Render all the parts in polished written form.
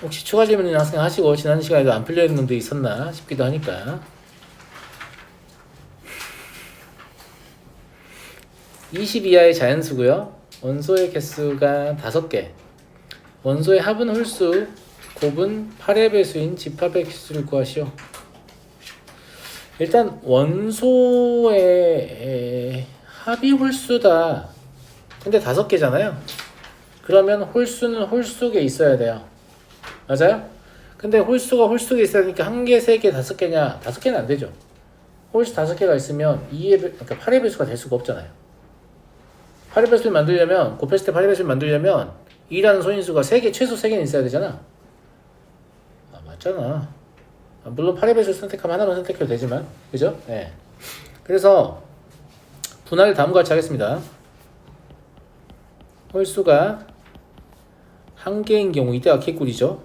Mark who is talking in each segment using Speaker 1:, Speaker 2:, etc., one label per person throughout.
Speaker 1: 혹시 추가 질문 있는 학생 하시고 지난 시간에도 안 풀려 있는 놈도 있었나 싶기도 하니까. 20 이하의 자연수고요. 원소의 개수가 5개. 원소의 합은 홀수, 곱은 8의 배수인 집합의 개수를 구하시오. 일단 원소의 합이 홀수다. 근데 5개잖아요. 그러면 홀수는 홀수에 있어야 돼요. 맞아요? 근데 홀수가 홀수에 있어야 되니까 1개, 3개, 5개냐? 5개는 안 되죠. 홀수 5개가 있으면 그러니까 8의 배수가 될 수가 없잖아요. 8의 배수를 만들려면, 곱했을 때 8의 배수를 만들려면 2라는 소인수가 3개, 최소 3개는 있어야 되잖아. 아, 맞잖아. 물론 8의 배수를 선택하면 하나만 선택해도 되지만, 그죠? 네. 그래서 분할을 다음과 같이 하겠습니다. 홀수가 1개인 경우, 이때가 개꿀이죠.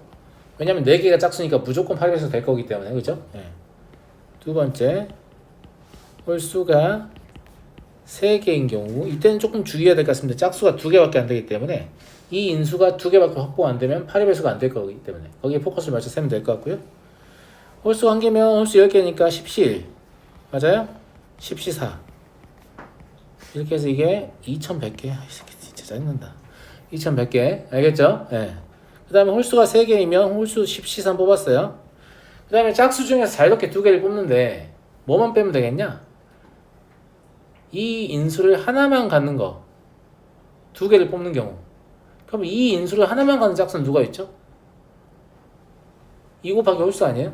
Speaker 1: 왜냐면 4개가 짝수니까 무조건 8의 배수가 될 거기 때문에, 그죠? 네. 두 번째, 홀수가 3개인 경우, 이때는 조금 주의해야 될 것 같습니다. 짝수가 2개밖에 안 되기 때문에 이 인수가 2개밖에 확보가 안 되면 8의 배수가 안 될 거기 때문에 거기에 포커스를 맞춰 세면 될 것 같고요. 홀수가 1개면 홀수 10개니까 10시1 맞아요? 10시4 이렇게 해서 이게 2100개. 이 새끼 진짜 짜증난다. 2100개 알겠죠? 네. 그 다음에 홀수가 3개이면 홀수 10시3 뽑았어요. 그 다음에 짝수 중에서 자유롭게 2개를 뽑는데 뭐만 빼면 되겠냐? 이 인수를 하나만 갖는 거 2개를 뽑는 경우, 그럼 이 인수를 하나만 갖는 짝수는 누가 있죠? 2 곱하기 홀수 아니에요?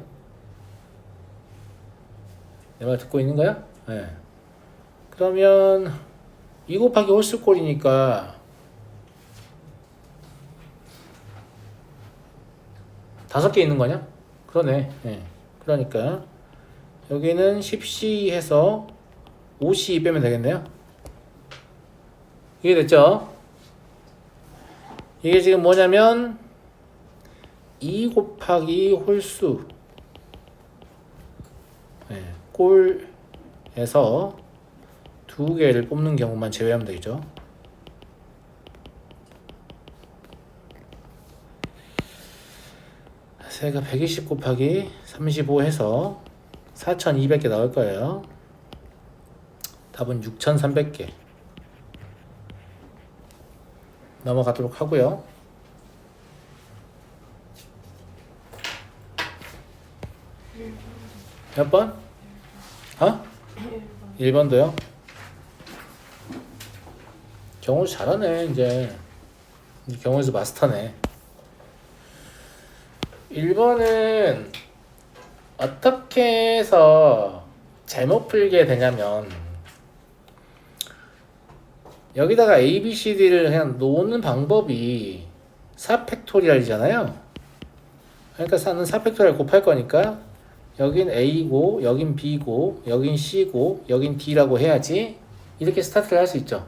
Speaker 1: 내 말 듣고 있는 거야? 네. 그러면 2 곱하기 홀수 꼴이니까 5개 있는 거냐? 그러네. 네. 그러니까 여기는 10시 해서 5시 빼면 되겠네요. 이게 됐죠? 이게 지금 뭐냐면 2 곱하기 홀수 꼴에서 2개를 뽑는 경우만 제외하면 되죠. 세가 120 곱하기 35 해서 4200개 나올 거예요. 답은 6300개. 넘어가도록 하고요. 몇 번? 1번도요? 경호수 잘하네. 이제 경호수 마스터네. 1번은 어떻게 해서 잘못 풀게 되냐면 여기다가 A, B, C, D를 그냥 놓는 방법이 4팩토리얼이잖아요. 그러니까 4팩토리얼 곱할 거니까 여긴 A고 여긴 B고 여긴 C고 여긴 D라고 해야지 이렇게 스타트를 할 수 있죠.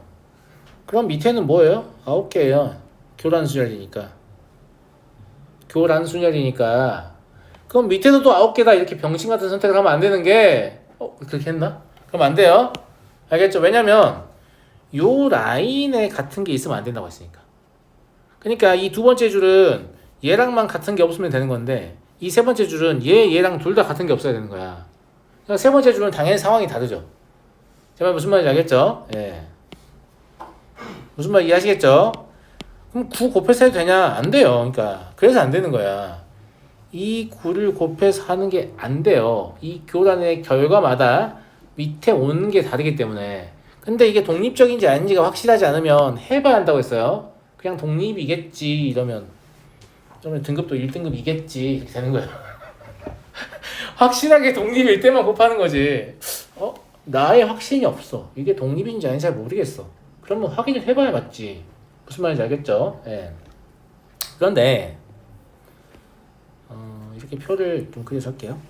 Speaker 1: 그럼 밑에는 뭐예요? 9개예요. 교란순열이니까. 그럼 밑에도 또 9개다 이렇게 병신 같은 선택을 하면 안 되는 게 그렇게 했나? 그럼 안 돼요. 알겠죠? 왜냐면 요 라인에 같은 게 있으면 안 된다고 했으니까. 그러니까 이 두 번째 줄은 얘랑만 같은 게 없으면 되는 건데 이 세 번째 줄은 얘랑 둘 다 같은 게 없어야 되는 거야. 그러니까 세 번째 줄은 당연히 상황이 다르죠. 제 말 무슨 말인지 알겠죠? 예. 무슨 말 이해하시겠죠? 그럼 9 곱해서 해도 되냐? 안 돼요. 그러니까 그래서 안 되는 거야. 이 9를 곱해서 하는 게 안 돼요. 이 교란의 결과마다 밑에 오는 게 다르기 때문에. 근데 이게 독립적인지 아닌지가 확실하지 않으면 해봐야 한다고 했어요. 그냥 독립이겠지 이러면 등급도 1등급이겠지 이렇게 되는 거예요. 확실하게 독립일 때만 곱하는 거지. 나의 확신이 없어. 이게 독립인지 아닌지 잘 모르겠어. 그러면 확인을 해봐야 맞지. 무슨 말인지 알겠죠? 예. 그런데 이렇게 표를 좀 그려서 할게요.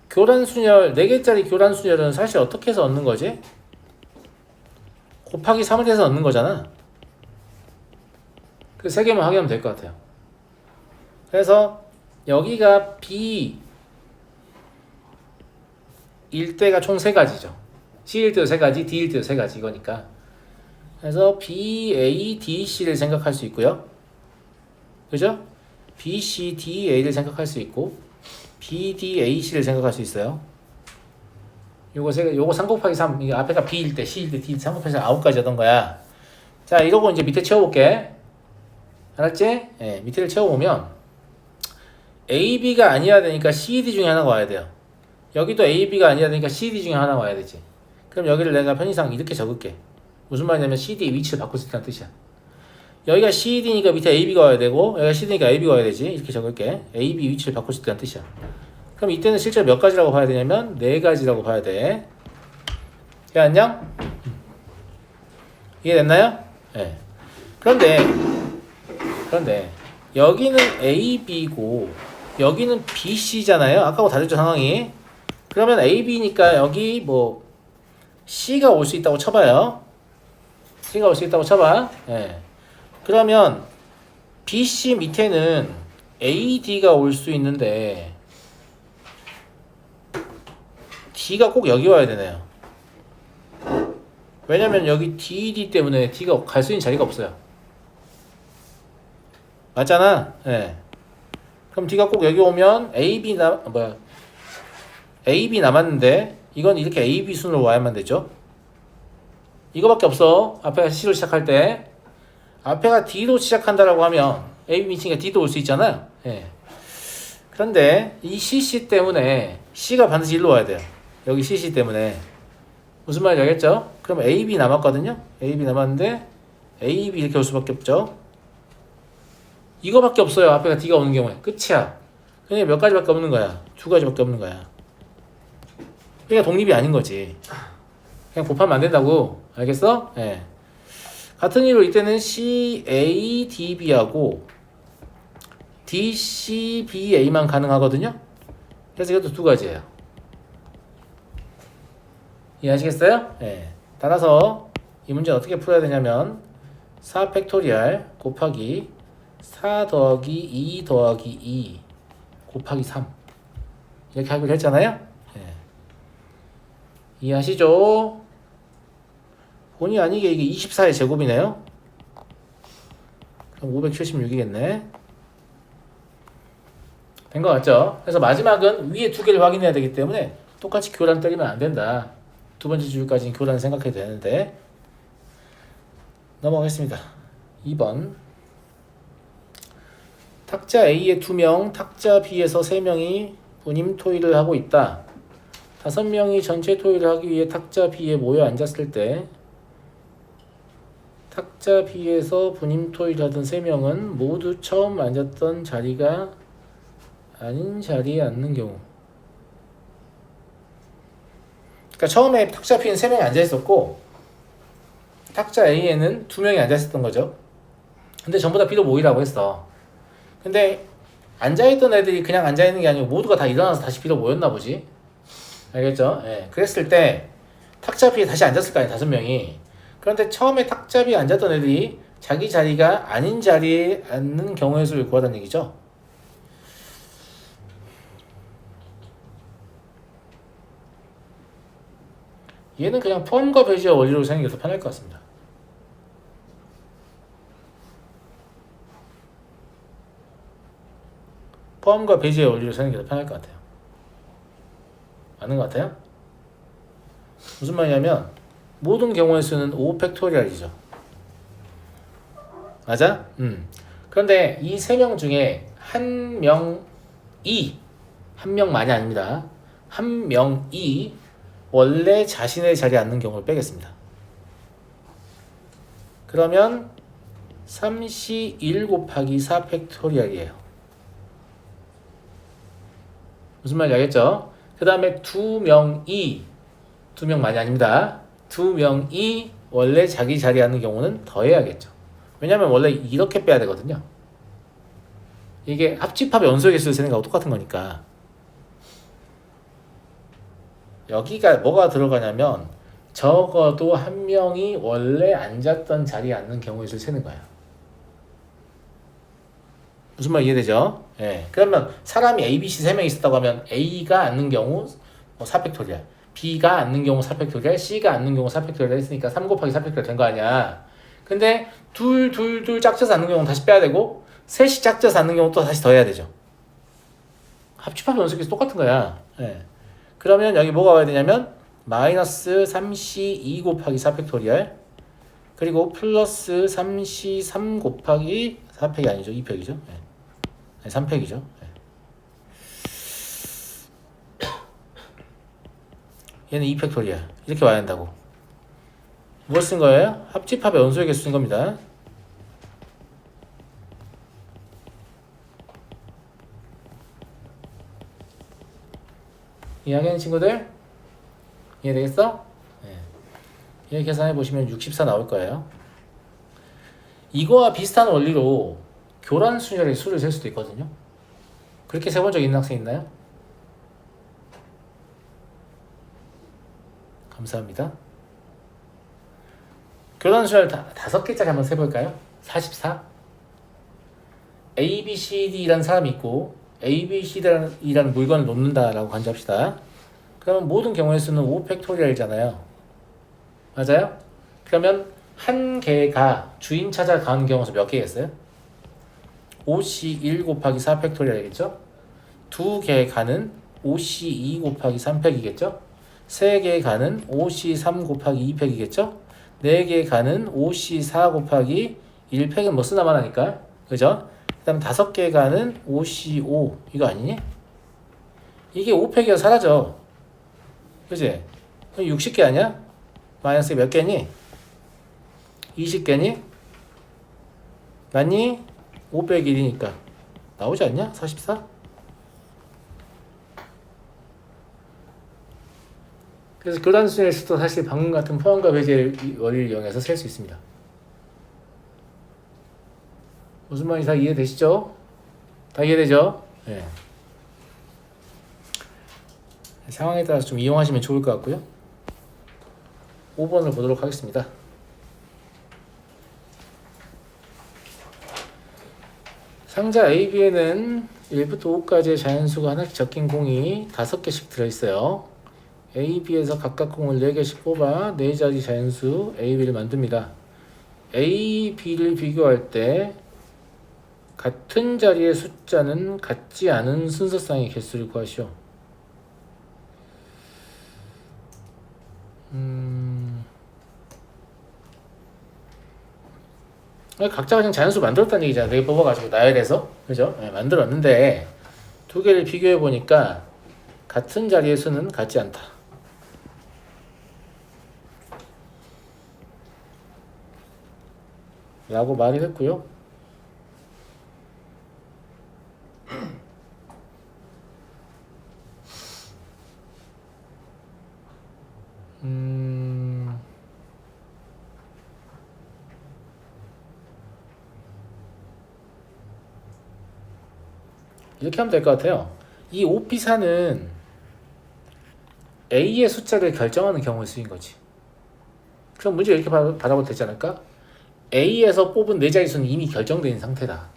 Speaker 1: 교란순열 4개짜리 교란순열은 사실 어떻게 해서 얻는 거지? 곱하기 3을 해서 얻는 거잖아. 그 3개만 확인하면 될 것 같아요. 그래서 여기가 B 일대가 총 3가지죠. C일대도 3가지, D일대도 3가지 이거니까. 그래서 B, A, D, C를 생각할 수 있고요. 그죠? B, C, D, A를 생각할 수 있고 B, D, A, C를 생각할 수 있어요. 요거 3 곱하기 3 이게 앞에가 B일대, C일대, D일대 3 곱하기 3 9가지 하던 거야. 자, 이러고 이제 밑에 채워볼게. 알았지? 예, 밑에를 채워보면 A, B가 아니어야 되니까 C, D 중에 하나가 와야 돼요. 여기도 A, B가 아니어야 되니까 C, D 중에 하나가 와야 되지. 그럼 여기를 내가 편의상 이렇게 적을게. 무슨 말이냐면 C, D의 위치를 바꿀 수 있다는 뜻이야. 여기가 C, D니까 밑에 A, B가 와야 되고 여기가 C, D니까 A, B가 와야 되지. 이렇게 적을게. A, B 위치를 바꿀 수 있다는 뜻이야. 그럼 이때는 실제로 몇 가지라고 봐야 되냐면 4가지라고 봐야 돼. 야, 안녕? 이해됐나요? 네. 그런데 여기는 A, B고 여기는 B, C잖아요. 아까하고 다르죠 상황이. 그러면 A, B니까 여기 뭐 C가 올 수 있다고 쳐봐요. C가 올 수 있다고 쳐봐. 네. 그러면 B, C 밑에는 A, D가 올 수 있는데 D가 꼭 여기 와야 되네요. 왜냐면 여기 D, D 때문에 D가 갈 수 있는 자리가 없어요. 맞잖아. 예. 그럼 D가 꼭 여기 오면 A, B A, B 남았는데 이건 이렇게 A, B 순으로 와야만 되죠. 이거밖에 없어. 앞에가 C로 시작할 때 앞에가 D로 시작한다라고 하면 A, B 미치니까 D도 올 수 있잖아요. 예. 그런데 이 CC 때문에 C가 반드시 일로 와야 돼요. 여기 CC 때문에. 무슨 말인지 알겠죠? 그럼 A, B 남았거든요. A, B 남았는데 A, B 이렇게 올 수밖에 없죠. 이거밖에 없어요. 앞에가 D가 오는 경우에. 끝이야. 그냥 몇 가지밖에 없는 거야. 2가지밖에 없는 거야. 그러니까 독립이 아닌 거지. 그냥 곱하면 안 된다고. 알겠어? 예. 같은 이유로 이때는 C, A, D, B하고 D, C, B, A만 가능하거든요. 그래서 이것도 2가지예요. 이해하시겠어요? 예. 따라서 이 문제는 어떻게 풀어야 되냐면 4 팩토리얼 곱하기 4 더하기 2 더하기 2 곱하기 3 이렇게 하기로 했잖아요. 예. 이해하시죠? 본의 아니게 이게 24의 제곱이네요. 그럼 576이겠네. 된 것 같죠? 그래서 마지막은 위에 2개를 확인해야 되기 때문에 똑같이 교란 때리면 안 된다. 2번째 줄까지는 교란 생각해도 되는데. 넘어가겠습니다. 2번. 탁자 A에 2명, 탁자 B에서 3명이 분임 토의를 하고 있다. 5명이 전체 토의를 하기 위해 탁자 B에 모여 앉았을 때 탁자 B에서 분임 토의를 하던 3명은 모두 처음 앉았던 자리가 아닌 자리에 앉는 경우. 그러니까 처음에 탁자 B는 3명이 앉아있었고 탁자 A에는 2명이 앉아있었던 거죠. 근데 전부 다 B로 모이라고 했어. 근데 앉아있던 애들이 그냥 앉아있는 게 아니고 모두가 다 일어나서 다시 B로 모였나 보지. 알겠죠? 예. 그랬을 때 탁자 B에 다시 앉았을 거 아니야, 5명이. 그런데 처음에 탁자 B에 앉았던 애들이 자기 자리가 아닌 자리에 앉는 경우의 수를 구하다는 얘기죠. 얘는 그냥 포함과 배제와 원리로 생각이 더 편할 것 같습니다. 포함과 배제의 원리로 생각이 더 편할 것 같아요. 맞는 것 같아요? 무슨 말이냐면 모든 경우의 수는 5 팩토리얼이죠. 맞아? 그런데 이 3명 중에 한 명만이 아닙니다. 한 명이 원래 자신의 자리에 앉는 경우를 빼겠습니다. 그러면 3C1 곱하기 4 팩토리얼이에요. 무슨 말인지 알겠죠? 그 다음에 2명만이 아닙니다. 2명이 원래 자기 자리에 앉는 경우는 더해야겠죠. 왜냐면 원래 이렇게 빼야 되거든요. 이게 합집합의 연소의 개수를 세는 거하고 똑같은 거니까. 여기가 뭐가 들어가냐면 적어도 한 명이 원래 앉았던 자리에 앉는 경우의 수를 세는 거예요. 무슨 말 이해되죠? 예. 그러면 사람이 A, B, C 3명 있었다고 하면 A가 앉는 경우 4팩토리얼, B가 않는 경우 4팩토리얼, C가 않는 경우 4팩토리얼 했으니까 3 곱하기 4팩토리얼 된 거 아니야. 근데 둘 짝져서 않는 경우는 다시 빼야 되고 셋이 짝져서 않는 경우 또 다시 더해야 되죠. 합집합 연속에서 똑같은 거야. 예. 그러면 여기 뭐가 와야 되냐면 마이너스 3C2 곱하기 4팩토리얼 그리고 플러스 3C3 곱하기 4팩이 아니죠. 2팩이죠. 예. 아니 3팩이죠. 예. 얘는 2팩토리얼 이렇게 와야 한다고. 뭘 쓴 거예요? 합집합의 연소의 개수 쓴 겁니다. 이해하겠는 친구들? 이해되겠어? 네. 이렇게 계산해 보시면 64 나올 거예요. 이거와 비슷한 원리로 교란 순열의 수를 셀 수도 있거든요. 그렇게 세본 적 있는 학생 있나요? 감사합니다. 교란 순열 5개짜리 한번 세볼까요? 44 A, B, C, D라는 사람이 있고 A, B, C라는 물건을 놓는다라고 간주합시다. 그러면 모든 경우의 수는 5팩토리얼이잖아요. 맞아요? 그러면 한 개가 주인 찾아 가는 경우수 몇 개겠어요? 5C1 곱하기 4팩토리얼이겠죠? 두 개 가는 5C2 곱하기 3팩이겠죠? 세 개 가는 5C3 곱하기 2팩이겠죠? 네 개 가는 5C4 곱하기 1팩은 뭐 쓰나만 하니까. 그죠? 그 다음 5개 가는 5C5 이거 아니니? 이게 5팩이어서 사라져. 그지? 그럼 60개 아니야? 마이너스 몇 개니? 20개니? 맞니? 501이니까 나오지 않냐? 44? 그래서 교란순의 수도 사실 방금 같은 포함과 배제 원리를 이용해서 셀 수 있습니다. 무슨 말인지 다 이해되시죠? 다 이해되죠? 네. 상황에 따라서 좀 이용하시면 좋을 것 같고요. 5번을 보도록 하겠습니다. 상자 AB에는 1부터 5까지의 자연수가 하나씩 적힌 공이 5개씩 들어있어요. A, B에서 각각 공을 4개씩 뽑아 4자리 자연수 A, B를 만듭니다. A, B를 비교할 때 같은 자리의 숫자는 같지 않은 순서상의 개수를 구하시오. 각자 그냥 자연수 만들었다는 얘기잖아. 4개 뽑아가지고 나열해서. 그죠? 네, 만들었는데 두 개를 비교해 보니까 같은 자리의 수는 같지 않다. 라고 말을 했고요. 이렇게 하면 될 것 같아요. 이 OP4는 A의 숫자를 결정하는 경우의 수인 거지. 그럼 문제 이렇게 받아봐도 되지 않을까? A에서 뽑은 4자리 수는 이미 결정된 상태다.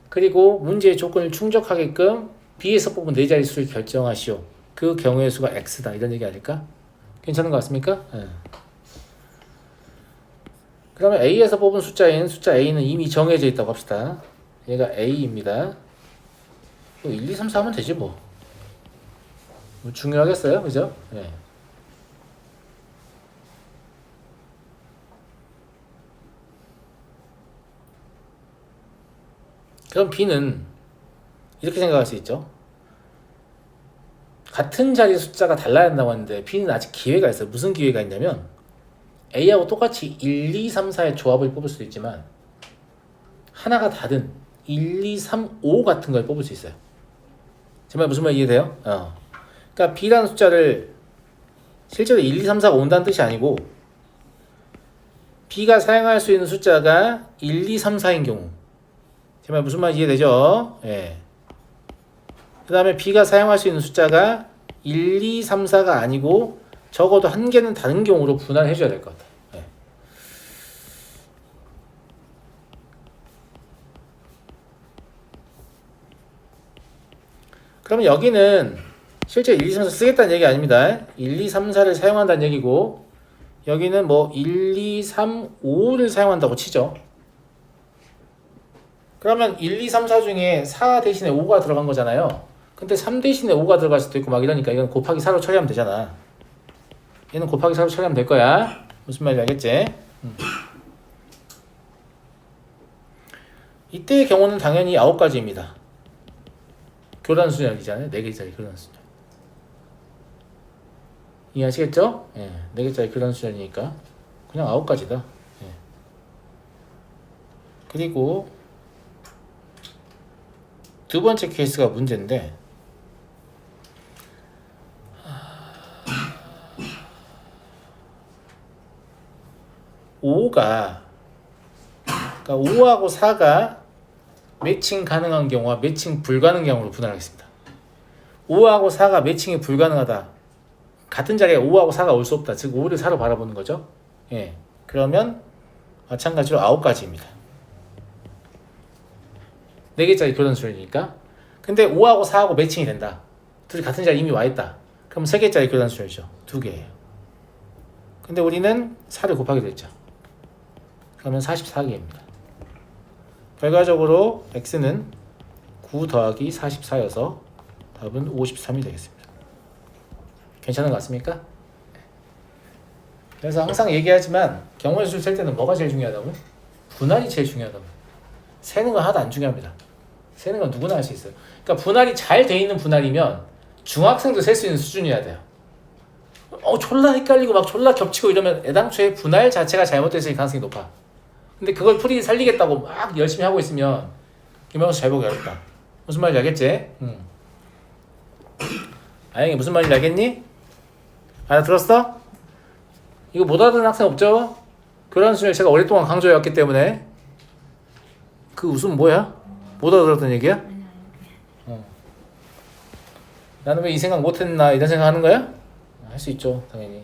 Speaker 1: 그리고 문제의 조건을 충족하게끔 B에서 뽑은 4자리 수를 결정하시오. 그 경우의 수가 X다. 이런 얘기 아닐까? 괜찮은 것 같습니까? 네. 그러면 A에서 뽑은 숫자인 숫자 A는 이미 정해져 있다고 합시다. 얘가 A입니다. 1, 2, 3, 4 하면 되지 뭐 중요하겠어요? 그죠? 네. 그럼 B는 이렇게 생각할 수 있죠. 같은 자리 숫자가 달라야 한다고 하는데 B는 아직 기회가 있어요. 무슨 기회가 있냐면 A하고 똑같이 1, 2, 3, 4의 조합을 뽑을 수도 있지만 하나가 다른 1, 2, 3, 5 같은 걸 뽑을 수 있어요. 제 말 무슨 말 이해돼요? 그러니까 B라는 숫자를 실제로 1, 2, 3, 4가 온다는 뜻이 아니고 B가 사용할 수 있는 숫자가 1, 2, 3, 4인 경우 제 말 무슨 말 이해되죠? 예. 그 다음에 B가 사용할 수 있는 숫자가 1, 2, 3, 4가 아니고 적어도 한 개는 다른 경우로 분할해 줘야 될 것 같아요. 예. 그러면 여기는 실제 1, 2, 3, 4 쓰겠다는 얘기 아닙니다. 1, 2, 3, 4를 사용한다는 얘기고 여기는 뭐 1, 2, 3, 5를 사용한다고 치죠. 그러면 1, 2, 3, 4 중에 4 대신에 5가 들어간 거잖아요. 근데 3 대신에 5가 들어갈 수도 있고 막 이러니까 이건 곱하기 4로 처리하면 되잖아. 얘는 곱하기 4로 처리하면 될 거야. 무슨 말인지 알겠지? 이때의 경우는 당연히 9가지입니다. 교란수열이잖아요. 4개짜리 교란수열. 이해하시겠죠? 예, 4개짜리 교란수열이니까 그냥 9가지다. 예. 그리고 두 번째 케이스가 문제인데 그러니까 5하고 4가 매칭 가능한 경우와 매칭 불가능한 경우로 분할하겠습니다. 5하고 4가 매칭이 불가능하다. 같은 자리에 5하고 4가 올 수 없다. 즉 5를 4로 바라보는 거죠. 예. 그러면 마찬가지로 9가지입니다. 4개짜리 교단수열이니까. 근데 5하고 4하고 매칭이 된다. 둘이 같은 자리에 이미 와 있다. 그럼 3개짜리 교단수열이죠. 2개예요. 근데 우리는 4를 곱하게 됐죠. 그러면 44개입니다. 결과적으로 x는 9 더하기 44여서 답은 53이 되겠습니다. 괜찮은 것 같습니까? 그래서 항상 얘기하지만 경우의 수를 셀 때는 뭐가 제일 중요하다고? 분할이 제일 중요하다고. 세는 건 하나도 안 중요합니다. 세는 건 누구나 할 수 있어요. 그러니까 분할이 잘 돼 있는 분할이면 중학생도 셀 수 있는 수준이어야 돼요. 졸라 헷갈리고 막 졸라 겹치고 이러면 애당초에 분할 자체가 잘못됐을 가능성이 높아. 근데 그걸 풀이 살리겠다고 막 열심히 하고 있으면 기말고사 잘 보기 어렵다. 무슨 말인지 알겠지? 아영이 무슨 말인지 알겠니? 알아들었어? 이거 못 알아듣는 학생 없죠? 교란수열 제가 오랫동안 강조해왔기 때문에. 그 웃음 뭐야? 못 알아들었던 얘기야? 나는 왜 이 생각 못했나 이런 생각 하는 거야? 할 수 있죠 당연히.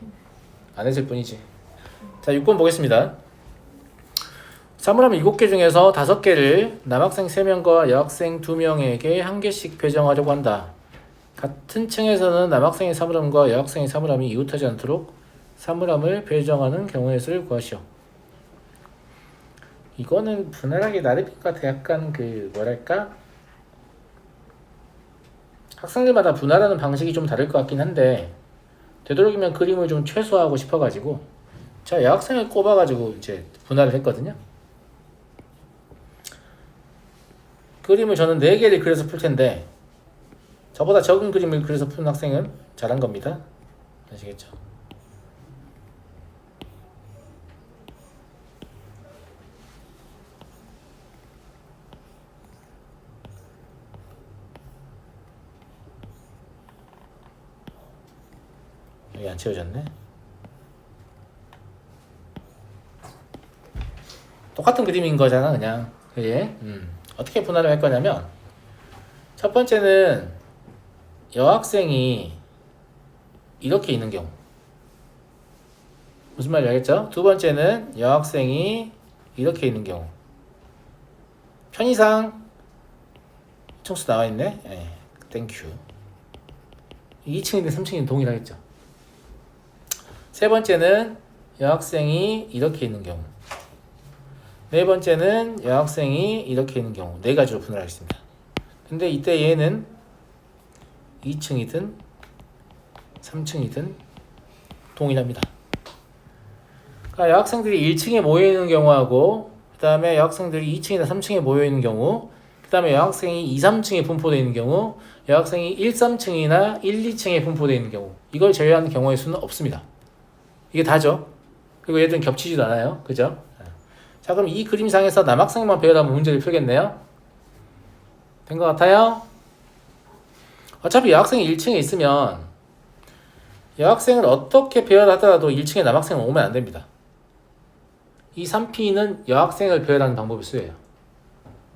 Speaker 1: 안 했을 뿐이지. 자 6번 보겠습니다. 사물함 7개 중에서 5개를 남학생 3명과 여학생 2명에게 1개씩 배정하려고 한다. 같은 층에서는 남학생의 사물함과 여학생의 사물함이 이웃하지 않도록 사물함을 배정하는 경우의 수를 구하시오. 이거는 분할하기 나름인 것 같아. 약간 뭐랄까? 학생들마다 분할하는 방식이 좀 다를 것 같긴 한데 되도록이면 그림을 좀 최소화하고 싶어가지고 제가 여학생을 꼽아가지고 이제 분할을 했거든요. 그림을 저는 4개를 그려서 풀 텐데 저보다 적은 그림을 그려서 푸는 학생은 잘한 겁니다. 아시겠죠? 여기 안 채워졌네. 똑같은 그림인 거잖아 그냥. 그게 어떻게 분할을 할 거냐면 첫 번째는 여학생이 이렇게 있는 경우. 무슨 말인지 알겠죠? 두 번째는 여학생이 이렇게 있는 경우. 편의상 총수 나와 있네. 예, 땡큐. 2층인데 3층이면 동일하겠죠. 세 번째는 여학생이 이렇게 있는 경우. 네 번째는 여학생이 이렇게 있는 경우. 4가지로 분할하겠습니다. 근데 이때 얘는 2층이든 3층이든 동일합니다. 그러니까 여학생들이 1층에 모여있는 경우하고 그 다음에 여학생들이 2층이나 3층에 모여있는 경우 그 다음에 여학생이 2, 3층에 분포되어 있는 경우 여학생이 1, 3층이나 1, 2층에 분포되어 있는 경우 이걸 제외한 경우의 수는 없습니다. 이게 다죠. 그리고 얘들은 겹치지도 않아요. 그죠? 자 그럼 이 그림상에서 남학생만 배열하면 문제를 풀겠네요. 된 것 같아요? 어차피 여학생이 1층에 있으면 여학생을 어떻게 배열하더라도 1층에 남학생은 오면 안 됩니다. 이 3P는 여학생을 배열하는 방법이 수예요.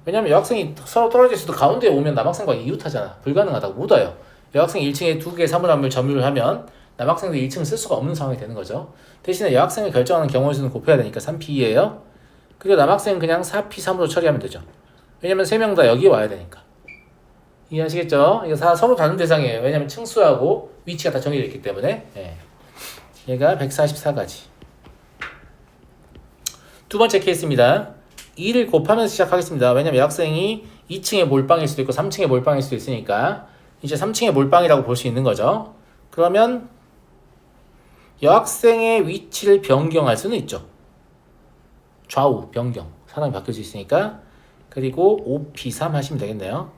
Speaker 1: 왜냐면 여학생이 서로 떨어져 있어도 가운데에 오면 남학생과 이웃하잖아. 불가능하다고 못 와요. 여학생이 1층에 2개의 사물함을 점유를 하면 남학생도 1층을 쓸 수가 없는 상황이 되는 거죠. 대신에 여학생을 결정하는 경우의 수는 곱해야 되니까 3P예요. 그리고 남학생은 그냥 4P3으로 처리하면 되죠. 왜냐면 3명 다 여기 와야 되니까. 이해하시겠죠? 이거 다 서로 다른 대상이에요. 왜냐면 층수하고 위치가 다 정해져 있기 때문에. 예. 얘가 144가지. 두 번째 케이스입니다. 2를 곱하면서 시작하겠습니다. 왜냐면 여학생이 2층에 몰빵일 수도 있고 3층에 몰빵일 수도 있으니까 이제 3층에 몰빵이라고 볼 수 있는 거죠. 그러면 여학생의 위치를 변경할 수는 있죠. 좌우 변경. 사람이 바뀔 수 있으니까. 그리고 5P3 하시면 되겠네요.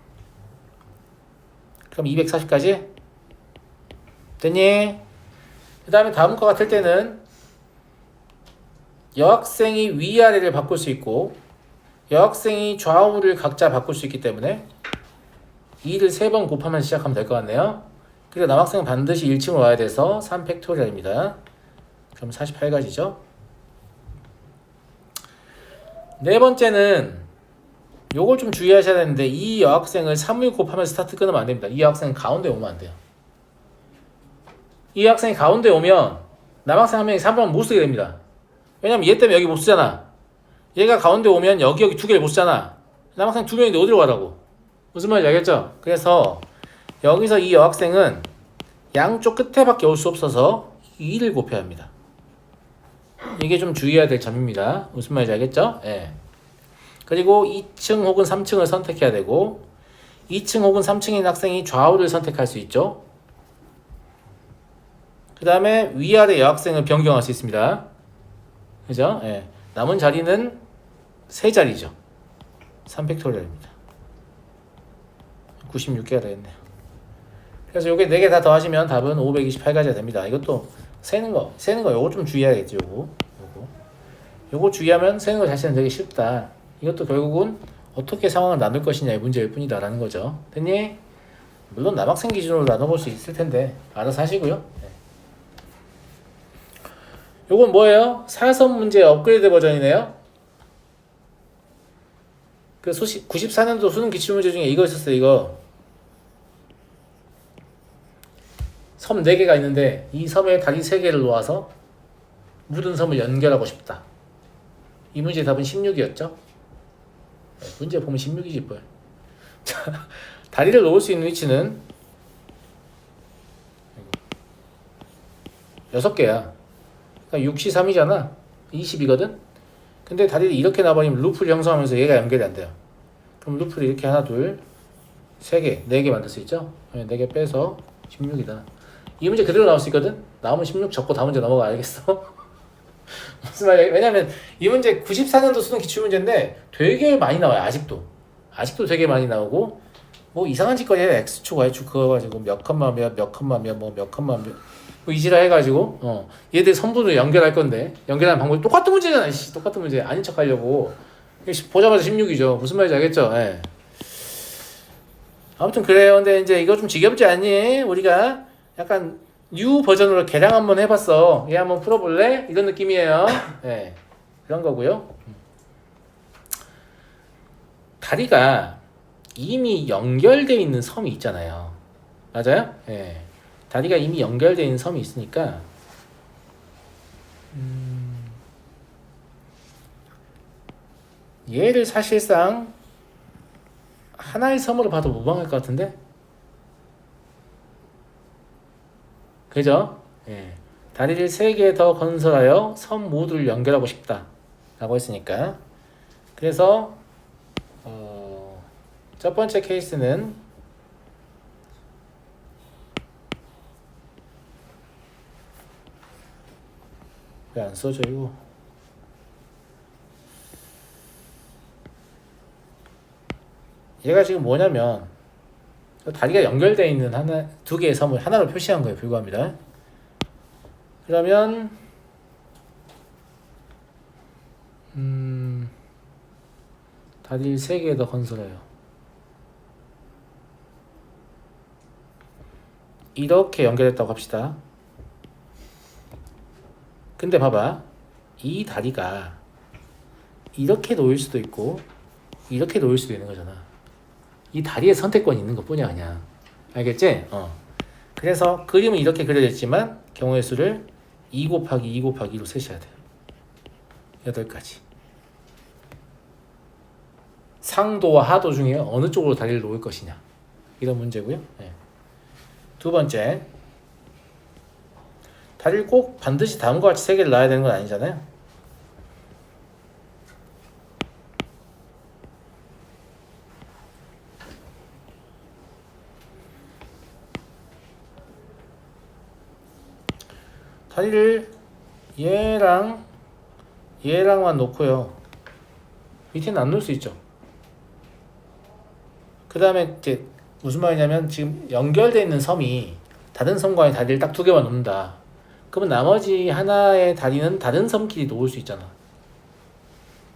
Speaker 1: 그럼 240까지 됐니? 그 다음에 다음 거 같을 때는 여학생이 위아래를 바꿀 수 있고 여학생이 좌우를 각자 바꿀 수 있기 때문에 2를 3번 곱하면 시작하면 될 것 같네요. 그리고 남학생은 반드시 1층으로 와야 돼서 3팩토리얼입니다. 그럼 48가지죠. 네 번째는 요걸 좀 주의하셔야 되는데 이 여학생을 3을 곱하면서 스타트 끊으면 안 됩니다. 이 여학생은 가운데 오면 안 돼요. 이 학생이 가운데 오면 남학생 한 명이 3번을 못 쓰게 됩니다. 왜냐면 얘 때문에 여기 못 쓰잖아. 얘가 가운데 오면 여기 두 개를 못 쓰잖아. 남학생 2명인데 어디로 가라고. 무슨 말인지 알겠죠? 그래서 여기서 이 여학생은 양쪽 끝에밖에 올 수 없어서 2를 곱해야 합니다. 이게 좀 주의해야 될 점입니다. 무슨 말인지 알겠죠? 예. 그리고 2층 혹은 3층을 선택해야 되고 2층 혹은 3층인 학생이 좌우를 선택할 수 있죠. 그 다음에 위아래 여학생을 변경할 수 있습니다. 그죠? 예. 남은 자리는 3자리죠. 3팩토리얼입니다. 96개가 되겠네요. 그래서 요게 4개 다 더하시면 답은 528가지가 됩니다. 이것도 세는 거 요거 좀 주의해야겠죠. 요거 주의하면 세는 거 자체는 되게 쉽다. 이것도 결국은 어떻게 상황을 나눌 것이냐의 문제일 뿐이다 라는 거죠. 됐니? 물론 남학생 기준으로 나눠볼 수 있을 텐데 알아서 하시고요. 네. 요건 뭐예요? 사선 문제 업그레이드 버전이네요. 그 94년도 수능 기출문제 중에 이거 있었어요. 이거 섬 4개가 있는데 이 섬에 다리 3개를 놓아서 묻은 섬을 연결하고 싶다. 이 문제의 답은 16이었죠. 문제 보면 16이지 뭘. 자, 다리를 놓을 수 있는 위치는 6개야. 그러니까 6시 3이잖아. 20이거든. 근데 다리를 이렇게 놔버리면 루프를 형성하면서 얘가 연결이 안 돼요. 그럼 루프를 이렇게 하나, 둘, 3개, 4개 만들 수 있죠. 4개 빼서 16이다. 이 문제 그대로 나올 수 있거든. 나오면 16 적고 다음 문제 넘어가. 알겠어? 무슨 말이야? 왜냐면 이 문제 94년도 수능 기출문제인데 되게 많이 나와요. 아직도 되게 많이 나오고 뭐 이상한 짓거리 해. X축, Y축 그거 가지고 몇 컴마 몇 컴마 몇 뭐 이지라 해가지고 얘들 선분을 연결할 건데 연결하는 방법이 똑같은 문제잖아. 똑같은 문제 아닌 척 하려고 보자마자 16이죠. 무슨 말인지 알겠죠? 예. 아무튼 그래요. 근데 이제 이거 좀 지겹지 않니? 우리가 약간 뉴 버전으로 개량 한번 해봤어. 얘 한번 풀어볼래? 이런 느낌이에요. 네, 그런 거고요. 다리가 이미 연결되어 있는 섬이 있잖아요. 맞아요? 네. 다리가 이미 연결되어 있는 섬이 있으니까 얘를 사실상 하나의 섬으로 봐도 무방할 것 같은데? 그죠? 예. 다리를 3개 더 건설하여 섬 모두를 연결하고 싶다 라고 했으니까 그래서 첫 번째 케이스는 왜 안 써져 이거 얘가 지금 뭐냐면 다리가 연결되어 있는 2개의 섬을 하나로 표시한 거에 불과합니다. 그러면 다리를 3개 더 건설해요. 이렇게 연결했다고 합시다. 근데 봐봐. 이 다리가 이렇게 놓일 수도 있고 이렇게 놓일 수도 있는 거잖아. 이 다리에 선택권이 있는 것 뿐이야 그냥. 알겠지? 그래서 그림은 이렇게 그려졌지만 경우의 수를 2 곱하기 2 곱하기 2로 세셔야 돼요. 8가지. 상도와 하도 중에 어느 쪽으로 다리를 놓을 것이냐. 이런 문제고요. 네. 두 번째, 다리를 꼭 반드시 다음과 같이 세 개를 놔야 되는 건 아니잖아요. 다리를 얘랑만 놓고요. 밑에는 안 놓을 수 있죠. 그 다음에 이제 무슨 말이냐면 지금 연결되어 있는 섬이 다른 섬과의 다리를 딱 두 개만 놓는다. 그러면 나머지 하나의 다리는 다른 섬끼리 놓을 수 있잖아.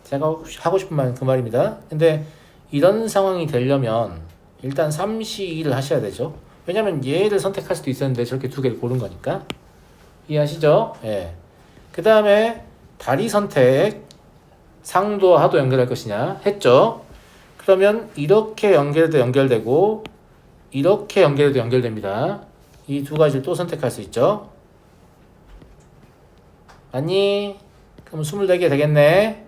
Speaker 1: 제가 하고 싶은 말은 그 말입니다. 근데 이런 상황이 되려면 일단 3시2를 하셔야 되죠. 왜냐면 얘를 선택할 수도 있었는데 저렇게 두 개를 고른 거니까. 이해하시죠? 예. 그 다음에 다리 선택, 상도와 하도 연결할 것이냐 했죠. 그러면 이렇게 연결도 연결되고 이렇게 연결도 연결됩니다. 이 두 가지를 또 선택할 수 있죠. 아니, 그럼 24개 되겠네.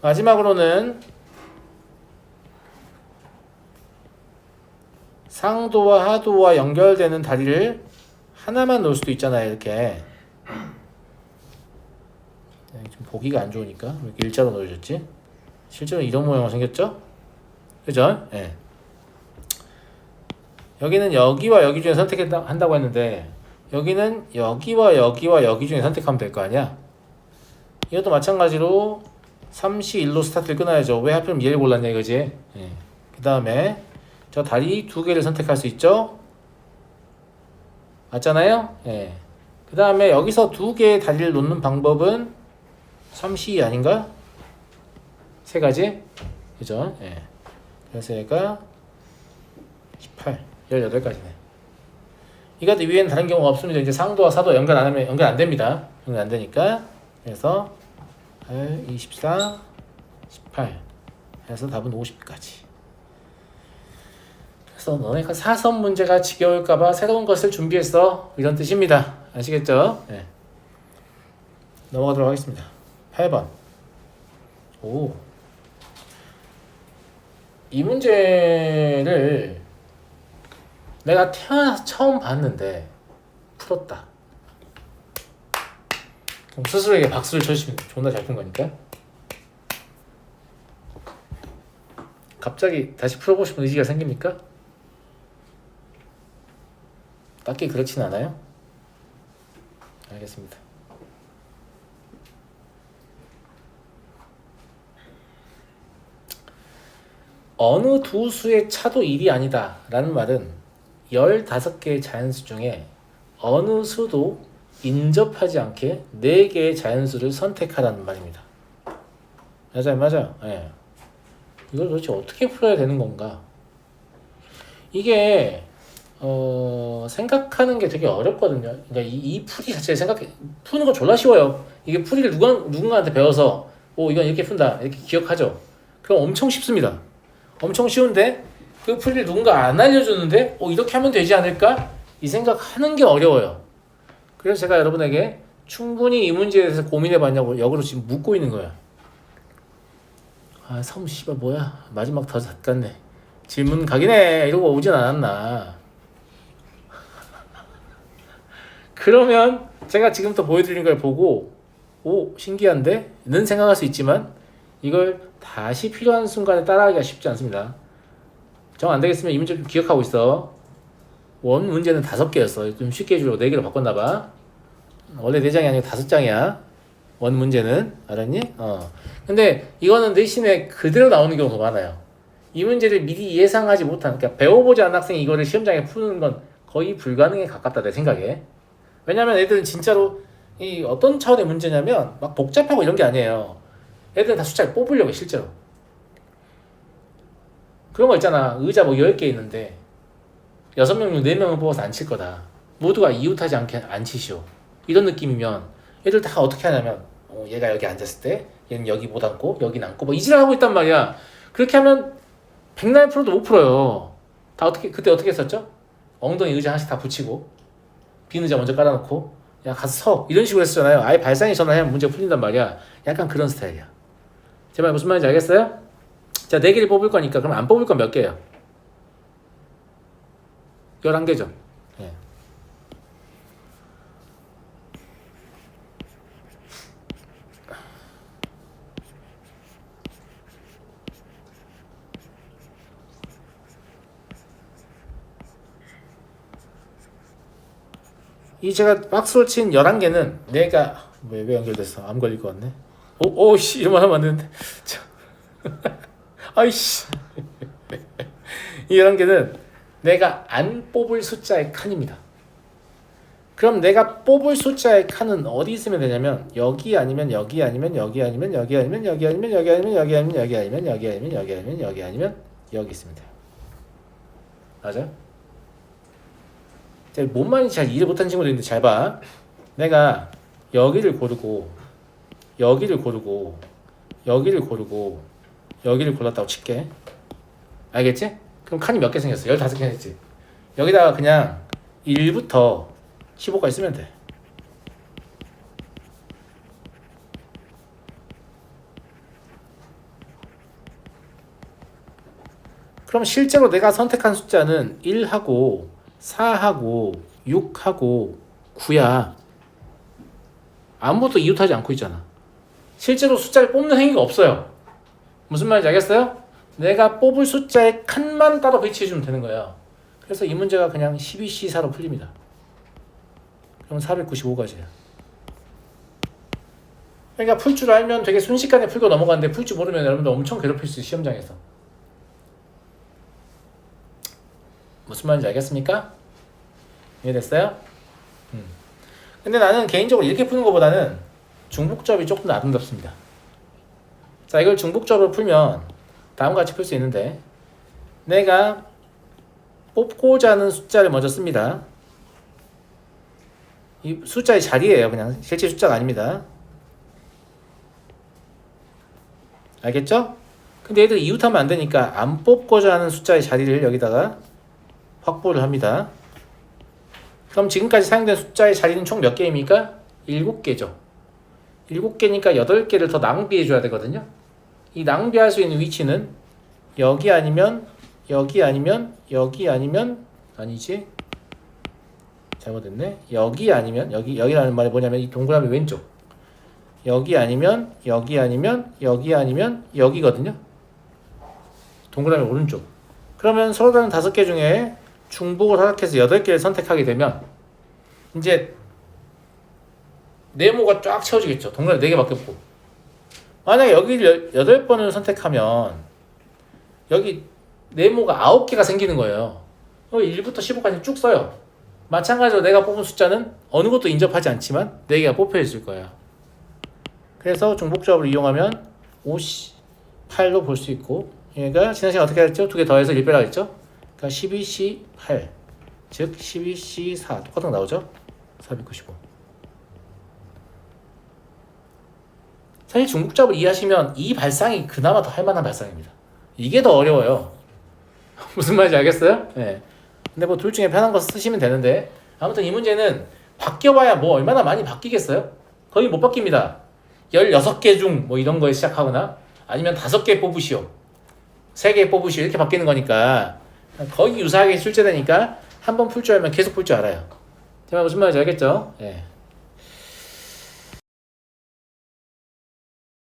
Speaker 1: 마지막으로는 상도와 하도와 연결되는 다리를 하나만 놓을 수도 있잖아요. 이렇게. 좀 보기가 안 좋으니까 왜 이렇게 일자로 놓여졌지? 실제로 이런 모양으로 생겼죠? 그죠? 예. 여기는 여기와 여기 중에 선택한다고 했는데 여기는 여기와 여기와 여기 중에 선택하면 될 거 아니야? 이것도 마찬가지로 3시 1로 스타트를 끊어야죠. 왜 하필 얘를 골랐냐 이거지? 예. 그 다음에 저 다리 두 개를 선택할 수 있죠? 맞잖아요? 예. 그 다음에 여기서 두 개의 다리를 놓는 방법은 3시 아닌가? 세 가지? 그죠? 예. 그래서 얘가 18, 18가지네. 이거 위에는 다른 경우가 없습니다. 이제 상도와 사도 연결 안 하면 연결 안 됩니다. 연결 안 되니까. 그래서 8, 24, 18 해서 답은 50까지. 그래서 너네가 사선 문제가 지겨울까봐 새로운 것을 준비했어. 이런 뜻입니다. 아시겠죠? 네. 넘어가도록 하겠습니다. 8번. 오. 이 문제를 내가 태어나서 처음 봤는데 풀었다. 그럼 스스로에게 박수를 쳐주시면 존나 잘 푼 거니까. 갑자기 다시 풀어보고 싶은 의지가 생깁니까? 딱히 그렇진 않아요? 알겠습니다. 어느 두 수의 차도 1이 아니다 라는 말은 15개의 자연수 중에 어느 수도 인접하지 않게 4개의 자연수를 선택하라는 말입니다. 맞아요. 예. 이걸 도대체 어떻게 풀어야 되는 건가? 이게 생각하는 게 되게 어렵거든요. 그러니까 이 풀이 자체를 푸는 거 졸라 쉬워요. 이게 풀이를 누군가한테 배워서 이건 이렇게 푼다 이렇게 기억하죠. 그럼 엄청 쉽습니다. 엄청 쉬운데 그 풀이를 누군가 안 알려주는데 이렇게 하면 되지 않을까? 이 생각하는 게 어려워요. 그래서 제가 여러분에게 충분히 이 문제에 대해서 고민해봤냐고 역으로 지금 묻고 있는 거야. 아, 씨발 뭐야? 마지막 더 잣같네. 질문 각이네 이러고 오진 않았나? 그러면 제가 지금부터 보여드리는 걸 보고 신기한데? 는 생각할 수 있지만 이걸 다시 필요한 순간에 따라하기가 쉽지 않습니다. 정 안 되겠으면 이 문제 좀 기억하고 있어. 원 문제는 5개였어. 좀 쉽게 해주려고 4개로 바꿨나봐. 원래 4장이 아니고 5장이야. 원 문제는. 알았니? 근데 이거는 대신에 그대로 나오는 경우가 많아요. 이 문제를 미리 예상하지 못한, 그러니까 배워보지 않은 학생이 이거를 시험장에 푸는 건 거의 불가능에 가깝다, 내 생각에. 왜냐면 애들은 진짜로 이 어떤 차원의 문제냐면 막 복잡하고 이런 게 아니에요. 애들은 다 숫자를 뽑으려고 해, 실제로. 그런 거 있잖아. 의자 10개 있는데 6명 중 4명을 뽑아서 안 칠 거다. 모두가 이웃하지 않게 안 치시오. 이런 느낌이면 애들 다 어떻게 하냐면 얘가 여기 앉았을 때 얘는 여기 못 앉고 여기는 앉고 뭐 이질을 하고 있단 말이야. 그렇게 하면 백날 풀어도 못 풀어요. 그때 어떻게 했었죠? 엉덩이 의자 하나씩 다 붙이고 빈 의자 먼저 깔아놓고 야 가서 서 이런 식으로 했었잖아요. 아예 발상이 전환하면 문제가 풀린단 말이야. 약간 그런 스타일이야. 제 말 무슨 말인지 알겠어요? 자, 4개를 뽑을 거니까 그럼 안 뽑을 건 몇 개예요? 11개죠. 예. 이 제가 박스로 친 11개는 내가 왜 연결됐어? 암 걸릴 것 같네. 오씨 이러면 하면 안 되는데. 아이씨. 이 11개는 내가 안 뽑을 숫자의 칸입니다. 그럼 내가 뽑을 숫자의 칸은 어디 있으면 되냐면 여기 아니면 여기 아니면 여기 아니면 여기 아니면 여기 아니면 여기 아니면 여기 아니면 여기 아니면 여기 아니면 여기 아니면 여기 아니면 여기 있으면 돼요. 맞아요? 뭔 말인지 잘 이해 못한 친구들 있는데 잘 봐. 내가 여기를 고르고 여기를 고르고 여기를 고르고 여기를 골랐다고 칠게. 알겠지? 그럼 칸이 몇 개 생겼어? 15개 생겼지? 여기다가 그냥 1부터 15까지 쓰면 돼. 그럼 실제로 내가 선택한 숫자는 1하고 4하고 6하고 9야. 아무것도 이웃하지 않고 있잖아. 실제로 숫자를 뽑는 행위가 없어요. 무슨 말인지 알겠어요? 내가 뽑을 숫자의 칸만 따로 배치해주면 되는 거예요. 그래서 이 문제가 그냥 12C4로 풀립니다. 그럼 495가지야. 그러니까 풀 줄 알면 되게 순식간에 풀고 넘어가는데 풀 줄 모르면 여러분들 엄청 괴롭힐 수 있어요. 시험장에서. 무슨 말인지 알겠습니까? 이해됐어요? 근데 나는 개인적으로 이렇게 푸는 것보다는 중복접이 조금 더 아름답습니다. 자, 이걸 중복접으로 풀면 다음과 같이 풀 수 있는데 내가 뽑고자 하는 숫자를 먼저 씁니다. 이 숫자의 자리예요. 그냥 실제 숫자가 아닙니다. 알겠죠? 근데 얘들 이웃하면 안 되니까 안 뽑고자 하는 숫자의 자리를 여기다가 확보를 합니다. 그럼 지금까지 사용된 숫자의 자리는 총 몇 개입니까? 7개죠. 7개니까 8개를 더 낭비해 줘야 되거든요. 이 낭비할 수 있는 위치는 여기 아니면 여기 아니면 여기 아니면 아니지? 잘못했네. 여기 아니면 여기라는 말이 뭐냐면 이 동그라미 왼쪽. 여기 아니면 여기 아니면 여기 아니면 여기거든요. 동그라미 오른쪽. 그러면 서로 다른 5개 중에 중복을 허락해서 8개를 선택하게 되면 이제 네모가 쫙 채워지겠죠. 동그라미 4개밖에 없고. 만약에 여기를 8번을 선택하면 여기 네모가 9개가 생기는 거예요. 1부터 15까지 쭉 써요. 마찬가지로 내가 뽑은 숫자는 어느 것도 인접하지 않지만 4개가 뽑혀 있을 거예요. 그래서 중복조합을 이용하면 58로 볼 수 있고, 얘가 지난 시간에 어떻게 했죠? 2개 더해서 1 빼라 했죠? 그러니까 12C8 즉 12C4 똑같은 거 나오죠? 495. 사실 중복조합을 이해하시면 이 발상이 그나마 더 할만한 발상입니다. 이게 더 어려워요. 무슨 말인지 알겠어요? 네. 근데 뭐 둘 중에 편한 거 쓰시면 되는데 아무튼 이 문제는 바뀌어봐야 뭐 얼마나 많이 바뀌겠어요? 거의 못 바뀝니다. 16개 중 뭐 이런 거에 시작하거나 아니면 5개 뽑으시오 3개 뽑으시오 이렇게 바뀌는 거니까 거의 유사하게 출제되니까 한번 풀 줄 알면 계속 풀 줄 알아요. 제가 무슨 말인지 알겠죠? 예.